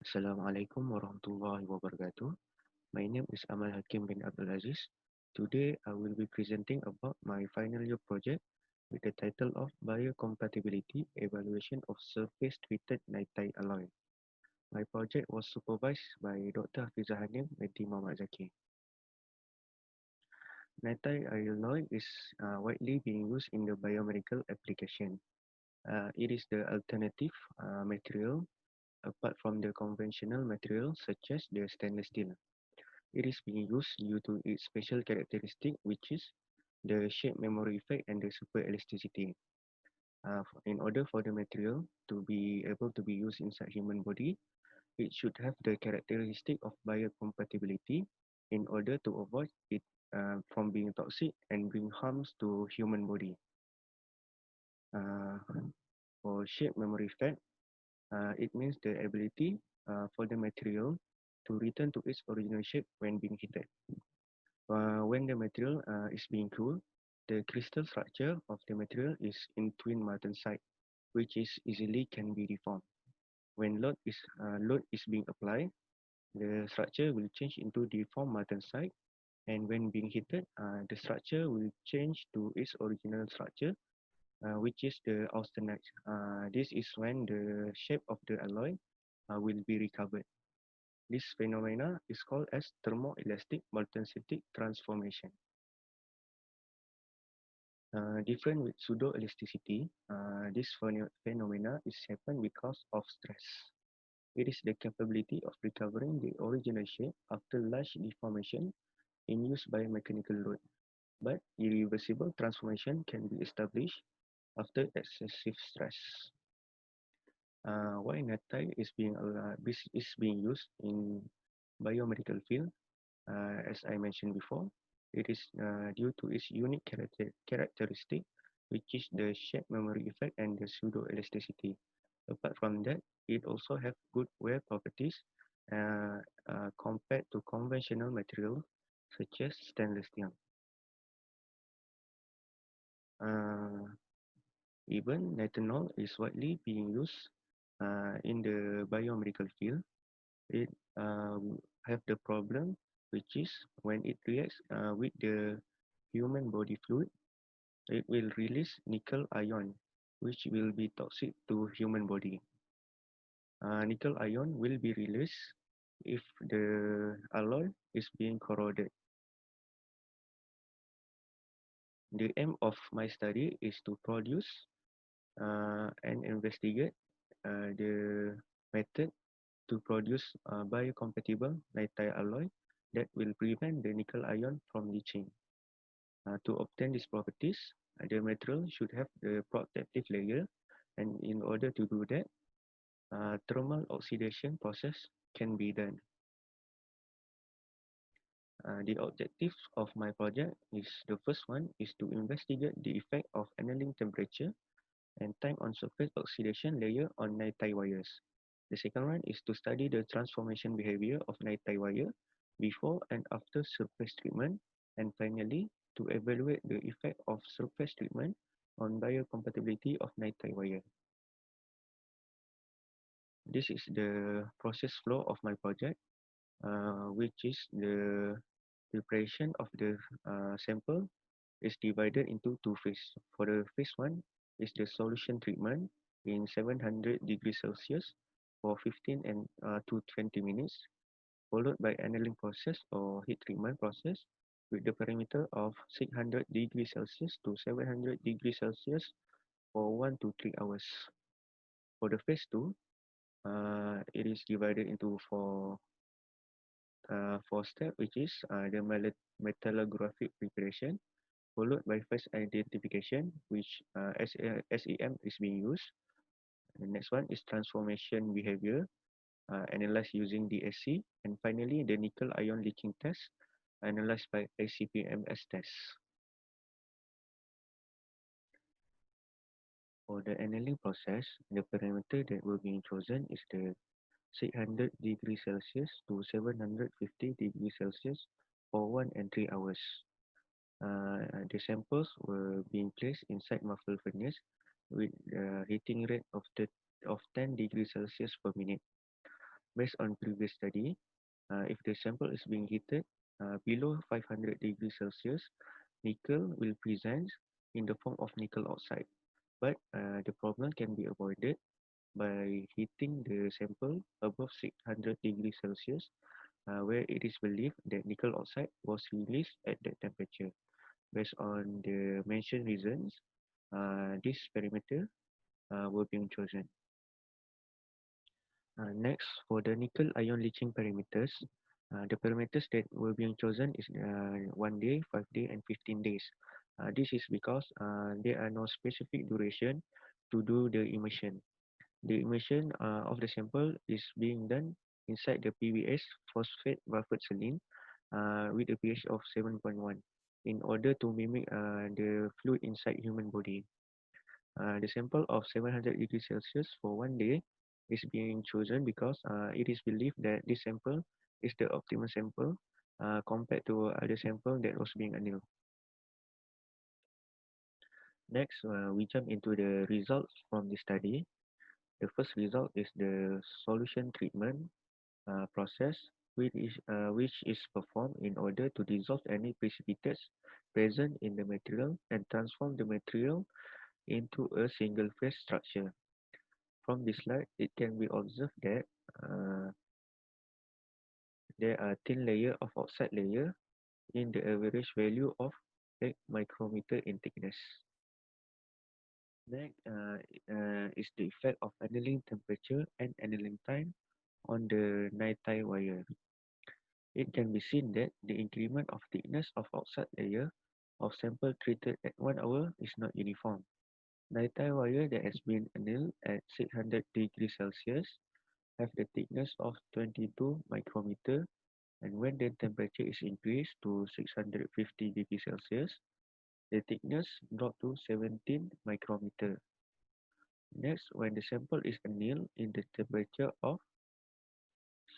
Assalamualaikum warahmatullahi wabarakatuh. My name is Amal Hakim bin Abdul Aziz. Today I will be presenting about my final year project with the title of Biocompatibility Evaluation of Surface Treated Nitride Alloy. My project was supervised by Dr. Hafizah Hanim and Muhammad Zaki. Nitride alloy is widely being used in the biomedical application. It is the alternative material apart from the conventional material such as the stainless steel. It is being used due to its special characteristic, which is the shape memory effect and the super elasticity. In order for the material to be able to be used inside human body, it should have the characteristic of biocompatibility in order to avoid it from being toxic and bring harms to human body. Uh, for shape memory effect, it means the ability for the material to return to its original shape when being heated. When the material is being cooled, the crystal structure of the material is in twin martensite, which is easily can be deformed. When load is being applied, the structure will change into deformed martensite, and when being heated, the structure will change to its original structure, which is the austenite. This is when the shape of the alloy will be recovered. This phenomena is called as thermoelastic multensitic transformation. Different with pseudo-elasticity, this phenomena is happen because of stress. It is the capability of recovering the original shape after large deformation induced by mechanical load, but irreversible transformation can be established after excessive stress. Why NATI is being used in biomedical field? As I mentioned before, it is due to its unique characteristic, which is the shape memory effect and the pseudo-elasticity. Apart from that, it also have good wear properties compared to conventional material such as stainless steel. Uh, Even nitinol is widely being used in the biomedical field. It have the problem, which is when it reacts with the human body fluid, it will release nickel ion, which will be toxic to human body. Nickel ion will be released if the alloy is being corroded. The aim of my study is to produce and investigate the method to produce biocompatible nitride alloy that will prevent the nickel ion from leaching. To obtain these properties, the material should have the protective layer, and in order to do that, thermal oxidation process can be done. The objectives of my project is the first one is to investigate the effect of annealing temperature and time on surface oxidation layer on nitride wires. The second one is to study the transformation behavior of nitride wire before and after surface treatment, and finally, to evaluate the effect of surface treatment on biocompatibility of nitride wire. This is the process flow of my project, which is the preparation of the sample is divided into two phases. For the phase one is the solution treatment in 700 degrees Celsius for 15 to 20 minutes, followed by annealing process or heat treatment process with the parameter of 600 degrees Celsius to 700 degrees Celsius for 1 to 3 hours. For the phase 2, it is divided into four steps, which is the metallographic preparation, followed by phase identification, which SEM is being used. The next one is transformation behavior, analyzed using DSC, and finally the nickel ion leaching test, analyzed by ICP-MS test. For the annealing process, the parameter that will be chosen is the 600 degrees Celsius to 750 degrees Celsius for 1 and 3 hours. The samples were being placed inside muffle furnace with a heating rate of 10 degrees Celsius per minute. Based on previous study, if the sample is being heated below 500 degrees Celsius, nickel will present in the form of nickel oxide. But the problem can be avoided by heating the sample above 600 degrees Celsius, where it is believed that nickel oxide was released at that temperature. Based on the mentioned reasons, this parameter were being chosen. Next, for the nickel ion leaching parameters, the parameters that were being chosen is 1 day, 5 day, and 15 days. This is because there are no specific duration to do the immersion. The immersion of the sample is being done inside the PBS phosphate buffered saline with a pH of 7.1 in order to mimic the fluid inside human body. The sample of 700 degrees Celsius for 1 day is being chosen because it is believed that this sample is the optimal sample compared to other sample that was being annealed. Next, we jump into the results from the study. The first result is the solution treatment process, which is performed in order to dissolve any precipitates present in the material and transform the material into a single phase structure. From this slide, it can be observed that uh, there are thin layer of oxide layer in the average value of 8 micrometer in thickness. Next is the effect of annealing temperature and annealing time on the night-tie wire. It can be seen that the increment of thickness of oxide layer of sample treated at 1 hour is not uniform. Night-tie wire that has been annealed at 600 degrees Celsius have the thickness of 22 micrometer, and when the temperature is increased to 650 degrees Celsius, the thickness drop to 17 micrometer. Next, when the sample is annealed in the temperature of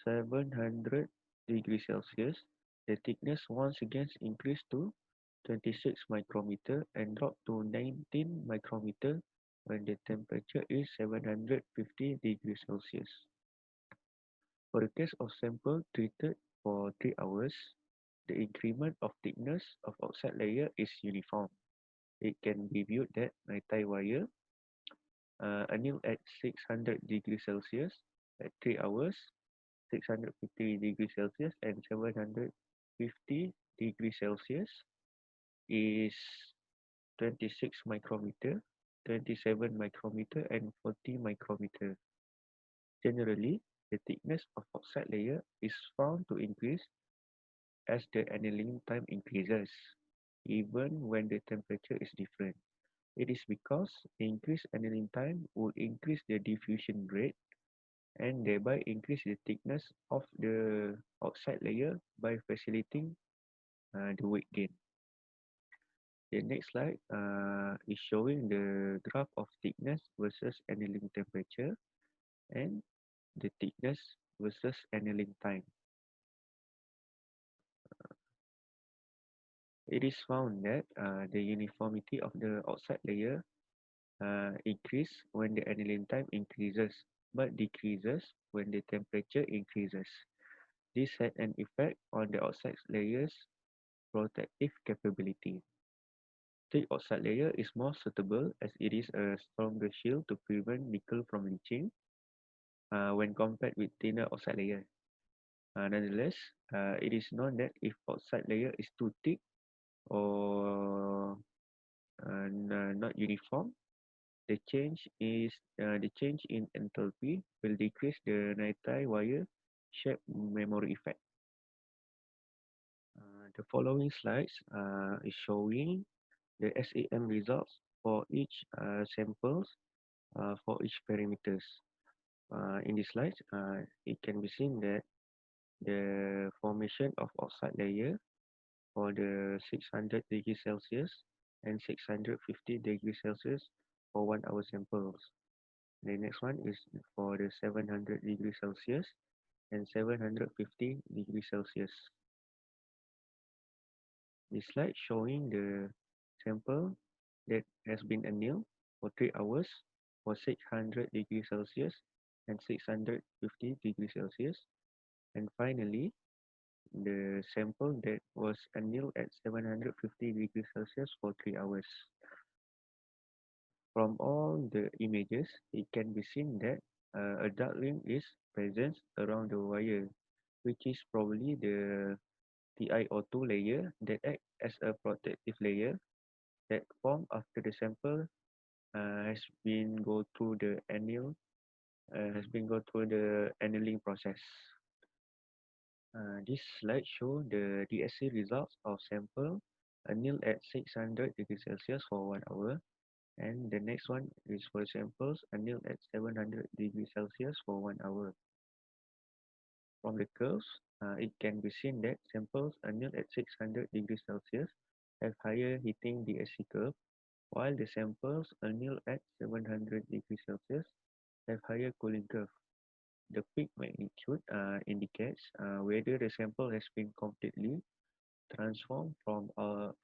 700 degrees Celsius, the thickness once again increased to 26 micrometer and drop to 19 micrometer when the temperature is 750 degrees Celsius. For the case of sample treated for 3 hours, the increment of thickness of oxide layer is uniform. It can be viewed that night-tie wire annealed at 600 degrees Celsius at 3 hours, 650 degrees Celsius and 750 degrees Celsius is 26 micrometer, 27 micrometer and 40 micrometer. Generally, the thickness of oxide layer is found to increase as the annealing time increases, even when the temperature is different. It is because the increased annealing time will increase the diffusion rate and thereby increase the thickness of the oxide layer by facilitating the weight gain. The next slide is showing the graph of thickness versus annealing temperature and the thickness versus annealing time. It is found that the uniformity of the oxide layer increase when the annealing time increases, but decreases when the temperature increases. This had an effect on the oxide layer's protective capability. Thick oxide layer is more suitable as it is a stronger shield to prevent nickel from leaching when compared with thinner oxide layer. Nonetheless, it is known that if oxide layer is too thick or not uniform, the change in enthalpy will decrease the night-tie wire shape memory effect. The following slides is showing the SAM results for each samples for each parameters. In this slide, it can be seen that the formation of oxide layer for the 600 degrees Celsius and 650 degrees Celsius for 1 hour samples. The next one is for the 700 degrees Celsius and 750 degrees Celsius. This slide showing the sample that has been annealed for 3 hours for 600 degrees Celsius and 650 degrees Celsius. And finally, the sample that was annealed at 750 degrees Celsius for 3 hours. From all the images, it can be seen that a dark ring is present around the wire, which is probably the TiO2 layer that acts as a protective layer that forms after the sample has been go through the annealing process. This slide shows the DSC results of sample annealed at 600 degrees Celsius for 1 hour, and the next one is for samples annealed at 700 degrees Celsius for 1 hour. From the curves, it can be seen that samples annealed at 600 degrees Celsius have higher heating DSC curve, while the samples annealed at 700 degrees Celsius have higher cooling curve. The peak magnitude indicates whether the sample has been completely transformed from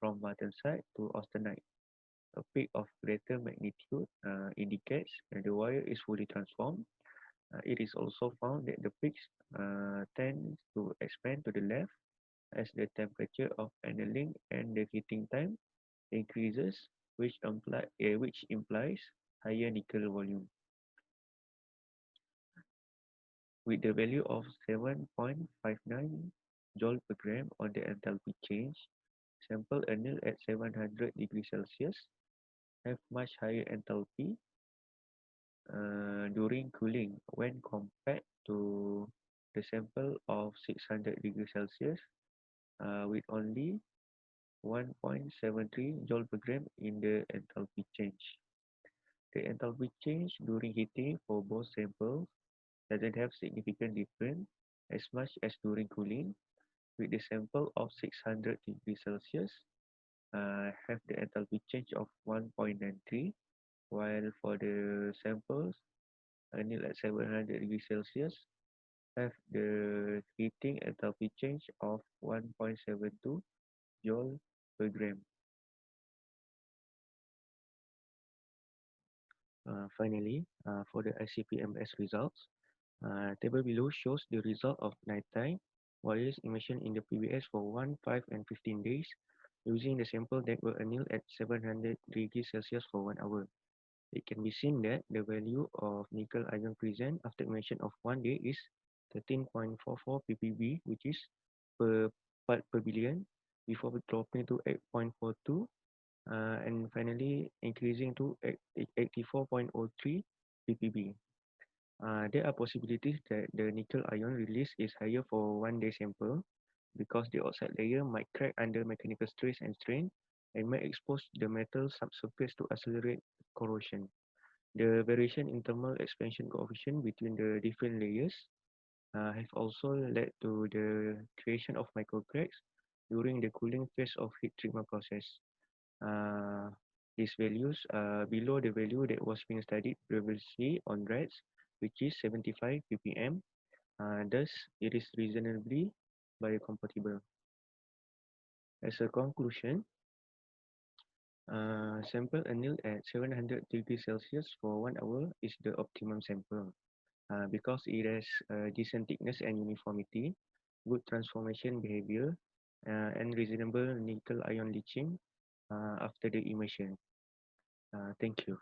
martensite to austenite. A peak of greater magnitude indicates that the wire is fully transformed. It is also found that the peaks tend to expand to the left as the temperature of annealing and the heating time increases, which implies higher nickel volume. With the value of 7.59 joule per gram on the enthalpy change, sample annealed at 700 degrees Celsius have much higher enthalpy during cooling when compared to the sample of 600 degrees Celsius with only 1.73 joule per gram in the enthalpy change. The enthalpy change during heating for both samples doesn't have significant difference as much as during cooling, with the sample of 600 degrees Celsius have the enthalpy change of 1.93, while for the samples annealed at 700 degrees Celsius have the heating enthalpy change of 1.72 joule per gram. Finally, for the ICP-MS results, table below shows the result of nighttime wires emission in the PBS for 1, 5, and 15 days using the sample that were annealed at 700 degrees Celsius for 1 hour. It can be seen that the value of nickel ion present after emission of 1 day is 13.44 ppb, which is per part per billion, before dropping to 8.42 and finally increasing to 84.03 ppb. There are possibilities that the nickel ion release is higher for 1 day sample because the oxide layer might crack under mechanical stress and strain and might expose the metal subsurface to accelerate corrosion. The variation in thermal expansion coefficient between the different layers have also led to the creation of microcracks during the cooling phase of heat treatment process. Uh, these values are below the value that was being studied previously on rats, which is 75 ppm. Thus, it is reasonably biocompatible. As a conclusion, sample annealed at 700 degrees Celsius for 1 hour is the optimum sample because it has decent thickness and uniformity, good transformation behavior, and reasonable nickel ion leaching after the immersion. Thank you.